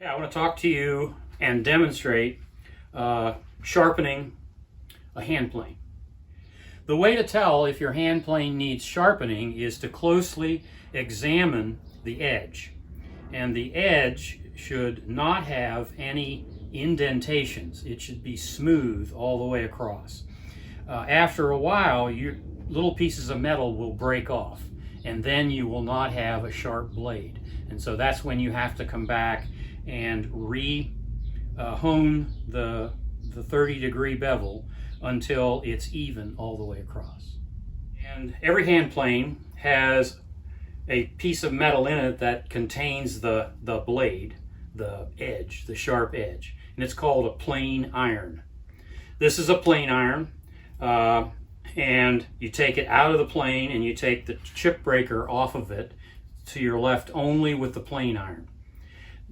Yeah, I want to talk to you and demonstrate sharpening a hand plane. The way to tell if your hand plane needs sharpening is to closely examine the edge. And the edge should not have any indentations. It should be smooth all the way across. After a while, your little pieces of metal will break off, and then you will not have a sharp blade. And so that's when you have to come back and hone the 30-degree bevel until it's even all the way across. And every hand plane has a piece of metal in it that contains the blade, the edge, the sharp edge, and it's called a plane iron. This is a plane iron, and you take it out of the plane and you take the chip breaker off of it, so you're left only with the plane iron.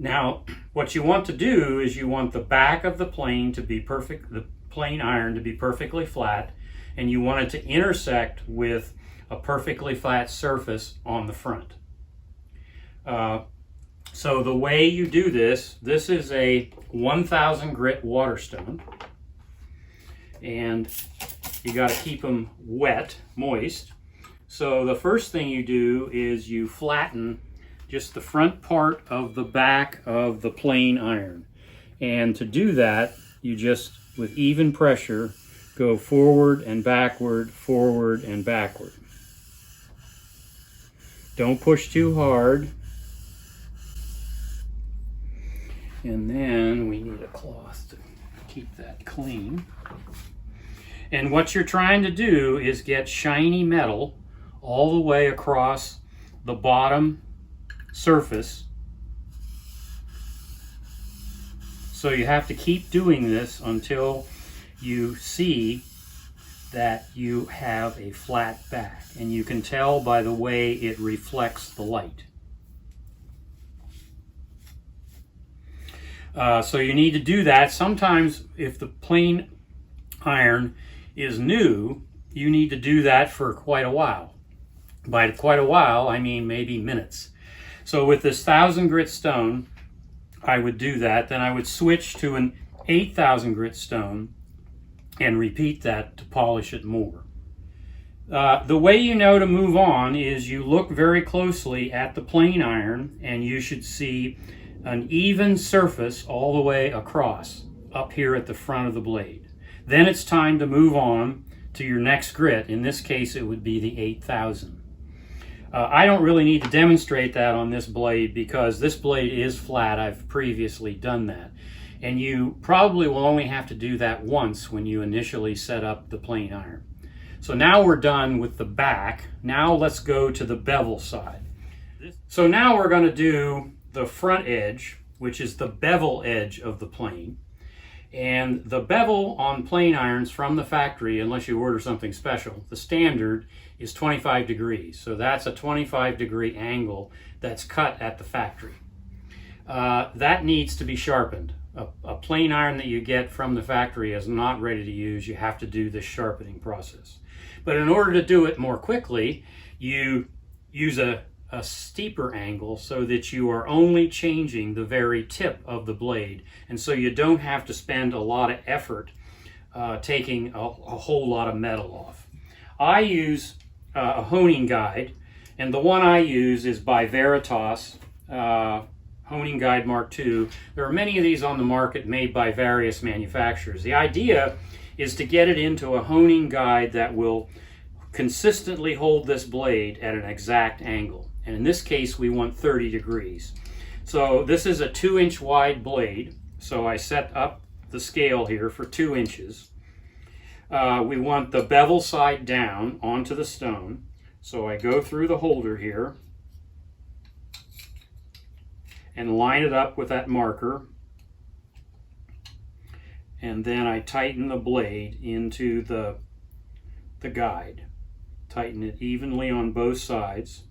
Now, what you want to do is you want the back of the plane to be perfect, the plane iron to be perfectly flat, and you want it to intersect with a perfectly flat surface on the front. So the way you do this is a 1000 grit Waterstone, and you got to keep them wet, moist. So the first thing you do is you flatten just the front part of the back of the plane iron. And to do that, you just, with even pressure, go forward and backward, forward and backward. Don't push too hard. And then we need a cloth to keep that clean. And what you're trying to do is get shiny metal all the way across the bottom surface. So you have to keep doing this until you see that you have a flat back, and you can tell by the way it reflects the light. So you need to do that. Sometimes if the plane iron is new, you need to do that for quite a while. By quite a while, I mean maybe minutes. So with this 1000 grit stone, I would do that. Then I would switch to an 8000 grit stone and repeat that to polish it more. The way you know to move on is you look very closely at the plane iron, and you should see an even surface all the way across up here at the front of the blade. Then it's time to move on to your next grit. In this case, it would be the 8000. I don't really need to demonstrate that on this blade because this blade is flat. I've previously done that. And you probably will only have to do that once when you initially set up the plane iron. So now we're done with the back. Now let's go to the bevel side. So now we're going to do the front edge, which is the bevel edge of the plane. And the bevel on plane irons from the factory, unless you order something special, the standard is 25 degrees. So that's a 25-degree angle that's cut at the factory. That needs to be sharpened. A plane iron that you get from the factory is not ready to use. You have to do this sharpening process. But in order to do it more quickly, you use a steeper angle so that you are only changing the very tip of the blade, and so you don't have to spend a lot of effort taking a whole lot of metal off. I use a honing guide, and the one I use is by Veritas Honing Guide Mark II. There are many of these on the market made by various manufacturers. The idea is to get it into a honing guide that will consistently hold this blade at an exact angle. And in this case, we want 30 degrees. So this is a 2-inch wide blade. So I set up the scale here for 2 inches. We want the bevel side down onto the stone. So I go through the holder here and line it up with that marker. And then I tighten the blade into the guide. Tighten it evenly on both sides.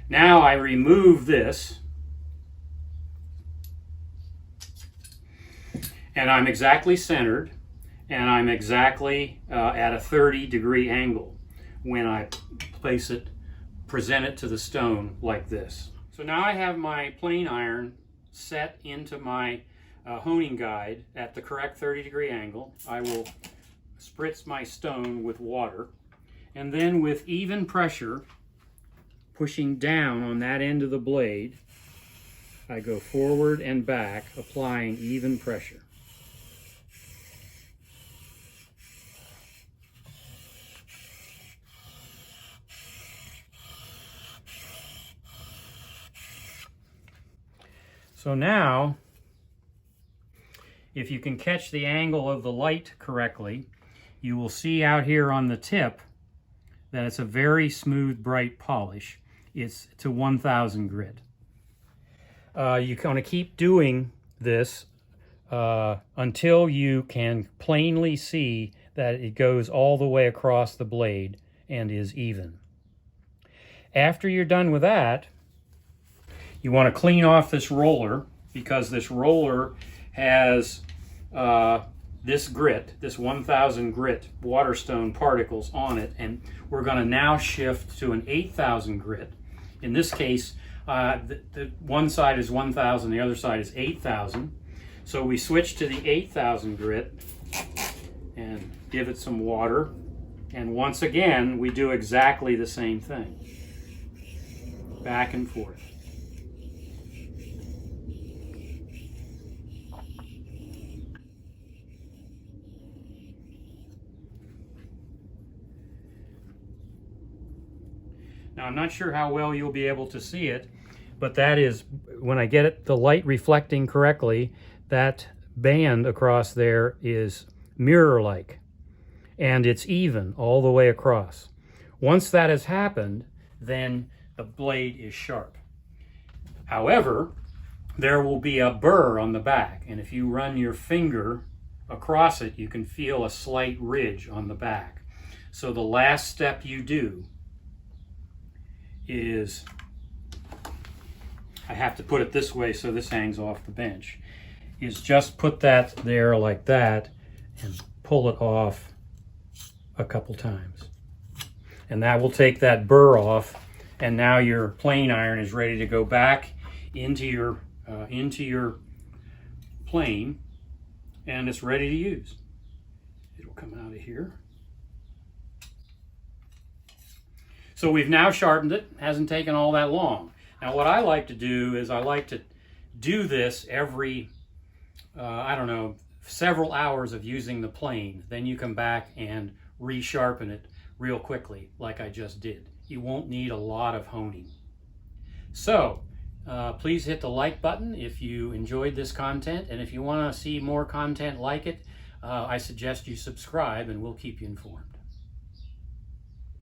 Now I remove this, and I'm exactly centered, and I'm exactly at a 30-degree angle when I place it, present it to the stone like this. So now I have my plane iron set into my honing guide at the correct 30-degree angle. I will spritz my stone with water, and then with even pressure, pushing down on that end of the blade, I go forward and back, applying even pressure. So now, if you can catch the angle of the light correctly, you will see out here on the tip that it's a very smooth, bright polish. It's to 1000 grit. You kind of keep doing this until you can plainly see that it goes all the way across the blade and is even. After you're done with that, you want to clean off this roller, because this roller has this grit, this 1000 grit waterstone particles on it, and we're going to now shift to an 8000 grit. In this case, the one side is 1000, the other side is 8000. So we switch to the 8000 grit and give it some water, and once again we do exactly the same thing, back and forth. Now, I'm not sure how well you'll be able to see it, but that is, when I get it, the light reflecting correctly, that band across there is mirror-like, and it's even all the way across. Once that has happened, then the blade is sharp. However, there will be a burr on the back, and if you run your finger across it, you can feel a slight ridge on the back. So the last step you do is, I have to put it this way so this hangs off the bench, is just put that there like that and pull it off a couple times. And that will take that burr off, and now your plane iron is ready to go back into your plane, and it's ready to use. It'll come out of here. So we've now sharpened it. Hasn't taken all that long. Now what I like to do is I like to do this every, I don't know, several hours of using the plane. Then you come back and resharpen it real quickly like I just did. You won't need a lot of honing. So please hit the like button if you enjoyed this content, and if you want to see more content like it, I suggest you subscribe, and we'll keep you informed.